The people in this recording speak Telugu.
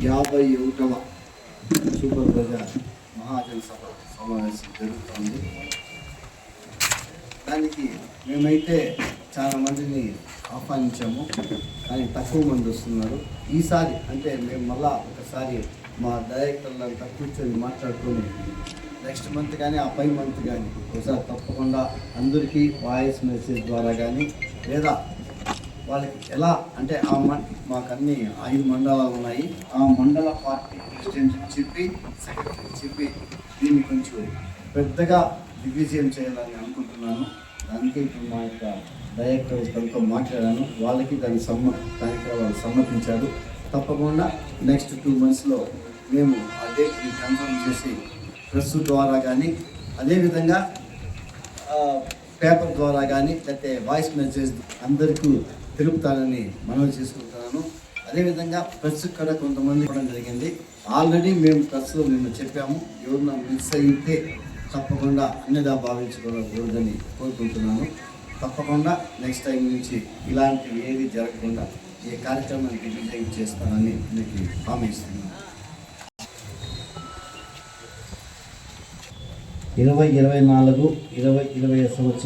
51వ సూపర్ బజార్ మహాజన సభ సమావేశం జరుగుతుంది. దానికి మేమైతే చాలా మందిని ఆహ్వానించాము, కానీ తక్కువ మంది వస్తున్నారు. ఈసారి అంటే మేము మళ్ళా ఒకసారి మా డైరెక్టర్లంతా కూర్చొని మాట్లాడుకొని నెక్స్ట్ మంత్ కానీ ఆ పై మంత్ కానీ ఒకసారి తప్పకుండా అందరికీ వాయిస్ మెసేజ్ ద్వారా కానీ లేదా వాళ్ళకి ఎలా అంటే మాకు అన్ని 5 మండలాలు ఉన్నాయి. ఆ మండల పార్టీ ప్రెసిడెంట్ చెప్పి సెక్రటరీ చెప్పి దీన్ని కొంచెం పెద్దగా దిగ్విజయం చేయాలని అనుకుంటున్నాను. దానికి ఇప్పుడు మా యొక్క డైరెక్టర్ తనతో మాట్లాడాను. వాళ్ళకి దానికి వాళ్ళు సమ్మతించారు. తప్పకుండా నెక్స్ట్ 2 monthsలో మేము ఆ డేట్ని కన్ఫర్మ్ చేసి ప్రెస్ ద్వారా కానీ అదేవిధంగా పేపర్ ద్వారా కానీ లేకపోతే వాయిస్ మెసేజ్ అందరికీ తెలుపుతానని మనవి చేసుకుంటున్నాను. అదేవిధంగా ప్రెస్ కూడా కొంతమంది ఇవ్వడం జరిగింది. ఆల్రెడీ మేము ప్రెస్లో చెప్పాము, ఎవరన్నా మిస్ అయితే తప్పకుండా అన్నిదా భావించుకోకూడదని కోరుకుంటున్నాను. తప్పకుండా నెక్స్ట్ టైం నుంచి ఇలాంటివి ఏది జరగకుండా ఈ కార్యక్రమానికి విజయం చేస్తానని మీకు హామీ ఇస్తున్నాను. 2024-2025 సంవత్సరం